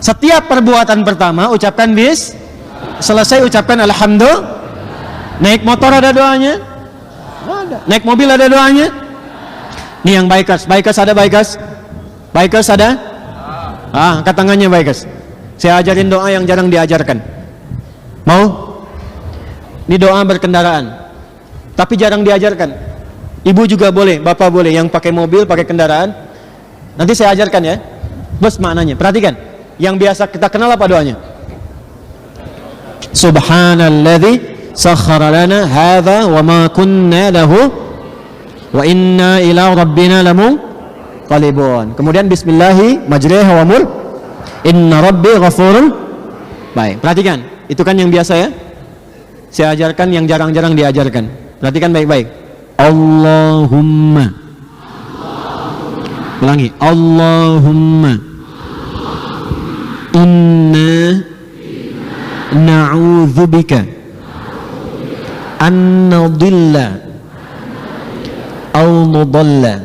Setiap perbuatan pertama ucapkan selesai ucapkan alhamdulillah. Naik motor ada doanya? Ada. Naik mobil ada doanya? Nih yang bikers ada bikers? Bikers ada? Angkat tangannya bikers. Saya ajarin doa yang jarang diajarkan. Mau? Ini doa berkendaraan, tapi jarang diajarkan. Ibu juga boleh, bapak boleh, yang pakai mobil, pakai kendaraan. Nanti saya ajarkan ya. Bos maknanya, perhatikan. Yang biasa kita kenal apa doanya? Subhanalladzi sakhkhara lana hadza wa ma kunna lahu wa inna ila rabbina lamunqalibun. Kemudian bismillahi majriha wa mur inna rabbi ghafurun. Baik, perhatikan. Itu kan yang biasa ya. Saya ajarkan yang jarang-jarang diajarkan. Perhatikan baik-baik. Allahumma. Ulangi. Allahumma inna na'udzubika an nadilla aw nudalla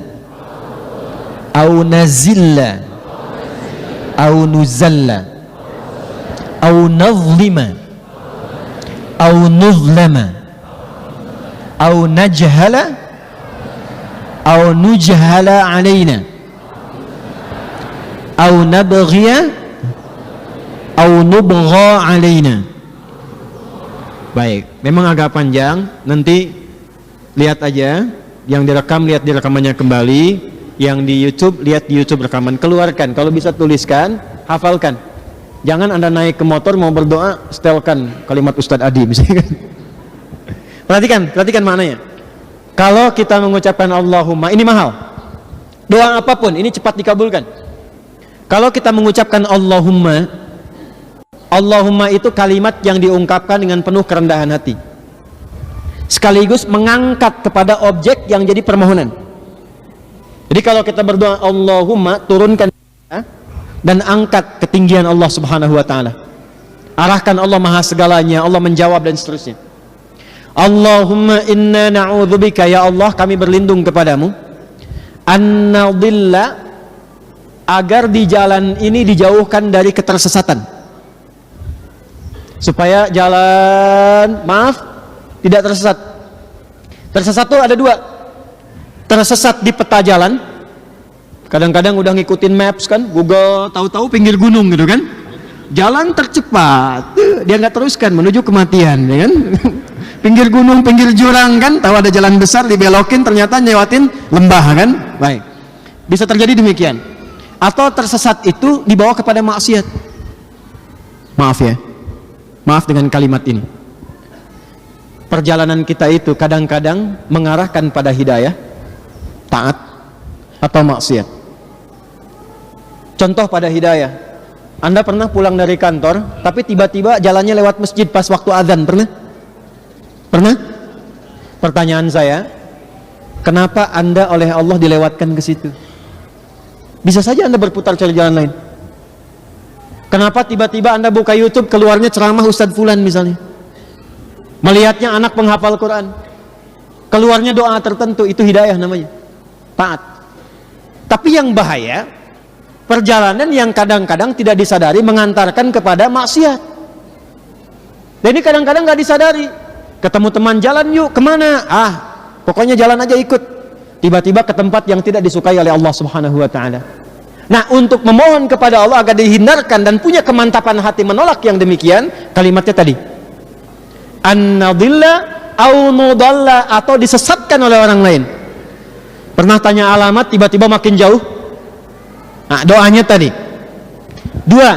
aw nazilla aw nuzalla aw nazlima aw nuzlama aw najhala aw nujhala alaina aw nabghiya aw nubgha alaina. Baik, memang agak panjang, nanti lihat aja yang direkam, lihat di rekamannya kembali, yang di YouTube lihat di YouTube rekaman, keluarkan, kalau bisa tuliskan, hafalkan. Jangan Anda naik ke motor mau berdoa setelkan kalimat Ustadz Adi misalnya. Perhatikan maknanya. Kalau kita mengucapkan Allahumma, ini mahal. Doa apapun ini cepat dikabulkan. Kalau kita mengucapkan Allahumma itu kalimat yang diungkapkan dengan penuh kerendahan hati, sekaligus mengangkat kepada objek yang jadi permohonan. Jadi kalau kita berdoa Allahumma, turunkan dan angkat ketinggian Allah subhanahu wa ta'ala, arahkan Allah maha segalanya, Allah menjawab dan seterusnya. Allahumma inna na'udzubika, ya Allah kami berlindung kepadamu, an-nadilla, agar di jalan ini dijauhkan dari ketersesatan, supaya jalan tidak tersesat. Tersesat itu ada dua. Tersesat di peta jalan, kadang-kadang udah ngikutin maps kan, Google, tahu-tahu pinggir gunung gitu kan, jalan tercepat, dia nggak teruskan menuju kematian, ya kan? Pinggir gunung, pinggir jurang kan, tahu ada jalan besar dibelokin, ternyata nyewatin lembah kan. Baik, bisa terjadi demikian. Atau tersesat itu dibawa kepada maksiat. Maaf dengan kalimat ini. Perjalanan kita itu kadang-kadang mengarahkan pada hidayah, taat, atau maksiat. Contoh pada hidayah, Anda pernah pulang dari kantor, tapi tiba-tiba jalannya lewat masjid pas waktu azan, pernah? Pernah? Pertanyaan saya, kenapa Anda oleh Allah dilewatkan ke situ? Bisa saja Anda berputar cari jalan lain. Kenapa tiba-tiba Anda buka YouTube, keluarnya ceramah Ustadz Fulan misalnya, melihatnya anak penghafal Quran, keluarnya doa tertentu, itu hidayah namanya, taat. Tapi yang bahaya, perjalanan yang kadang-kadang tidak disadari mengantarkan kepada maksiat. Dan ini kadang-kadang nggak disadari. Ketemu teman, jalan yuk, kemana? Pokoknya jalan aja ikut. Tiba-tiba ke tempat yang tidak disukai oleh Allah subhanahu wa ta'ala. Nah, untuk memohon kepada Allah agar dihindarkan dan punya kemantapan hati menolak yang demikian, kalimatnya tadi, an-nadilla au nudalla, atau disesatkan oleh orang lain. Pernah tanya alamat, tiba-tiba makin jauh. Nah, doanya tadi. Dua,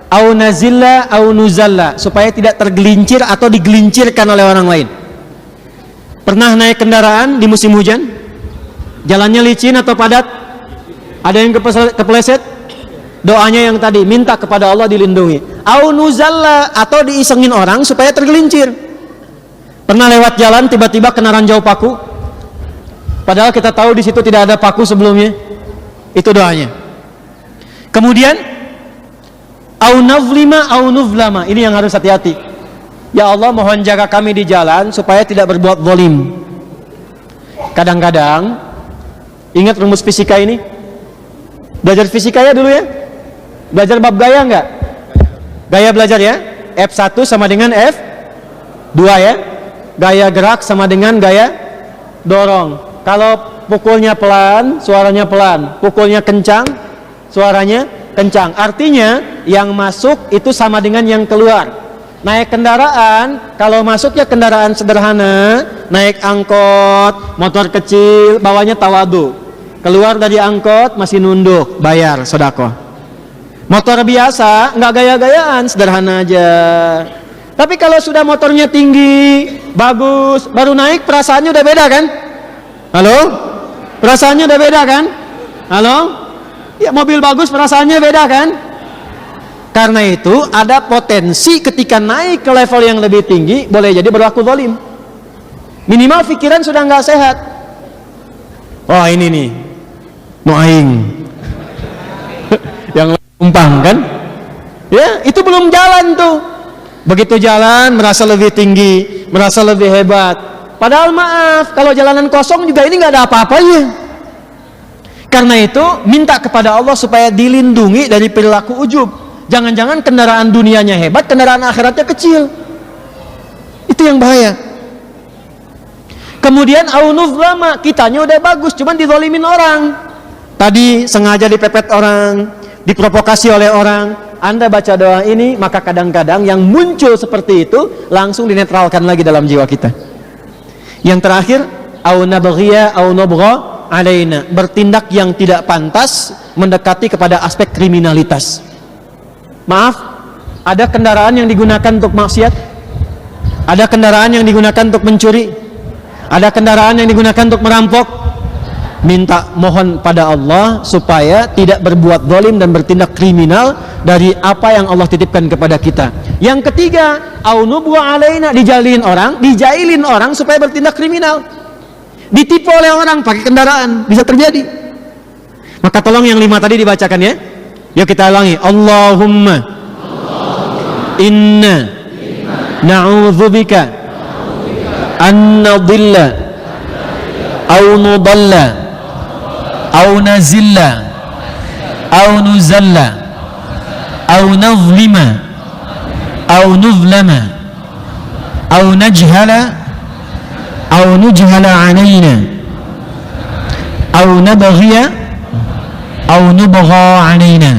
au nazilla au nuzalla, supaya tidak tergelincir atau digelincirkan oleh orang lain. Pernah naik kendaraan di musim hujan, jalannya licin atau padat, ada yang kepleset, doanya yang tadi, minta kepada Allah dilindungi. Au nuzalla, atau diisengin orang supaya tergelincir. Pernah lewat jalan tiba-tiba kena ranjau paku, padahal kita tahu di situ tidak ada paku sebelumnya. Itu doanya. Kemudian au nazlima au nuzlama, ini yang harus hati-hati. Ya Allah, mohon jaga kami di jalan supaya tidak berbuat zalim. Kadang-kadang, ingat rumus fisika ini? Belajar fisika ya dulu ya? Belajar bab gaya enggak? Gaya belajar ya, F1 sama dengan F2 ya. Gaya gerak sama dengan gaya dorong. Kalau pukulnya pelan, suaranya pelan. Pukulnya kencang, suaranya kencang. Artinya yang masuk itu sama dengan yang keluar. Naik kendaraan, kalau masuknya kendaraan sederhana, naik angkot, motor kecil, bawahnya tawadu. Keluar dari angkot masih nunduk, bayar sedekah. Motor biasa, nggak gaya-gayaan, sederhana aja. Tapi kalau sudah motornya tinggi, bagus, baru naik perasaannya udah beda kan? Halo? Perasaannya udah beda kan? Halo? Ya, mobil bagus perasaannya beda kan? Karena itu ada potensi ketika naik ke level yang lebih tinggi, boleh jadi berlaku zalim. Minimal pikiran sudah nggak sehat. Oh ini nih, mau aing. Yang umpang kan? Ya, itu belum jalan tuh. Begitu jalan merasa lebih tinggi, merasa lebih hebat. Padahal maaf, kalau jalanan kosong juga ini nggak ada apa-apanya. Karena itu minta kepada Allah supaya dilindungi dari perilaku ujub. Jangan-jangan kendaraan dunianya hebat, kendaraan akhiratnya kecil. Itu yang bahaya. Kemudian aunuzlama, kitanya udah bagus, cuman dizalimin orang. Tadi sengaja dipepet orang, diprovokasi oleh orang. Anda baca doa ini, maka kadang-kadang yang muncul seperti itu langsung dinetralkan lagi dalam jiwa kita. Yang terakhir, au nabghiya au nabgha alaina, bertindak yang tidak pantas mendekati kepada aspek kriminalitas. Maaf, ada kendaraan yang digunakan untuk maksiat, ada kendaraan yang digunakan untuk mencuri, ada kendaraan yang digunakan untuk merampok. Minta mohon pada Allah supaya tidak berbuat zalim dan bertindak kriminal dari apa yang Allah titipkan kepada kita. Yang ketiga, au nubwa alaina, dijailin orang supaya bertindak kriminal. Ditipu oleh orang pakai kendaraan, bisa terjadi. Maka tolong yang 5 tadi dibacakan ya. Yuk kita ulangi. Allahumma inna na'udzubika an nadilla au nudalla أو نزل أو نزل أو نظلم أو نظلم أو نجهل أو نجهل علينا أو نبغي أو نبغى علينا.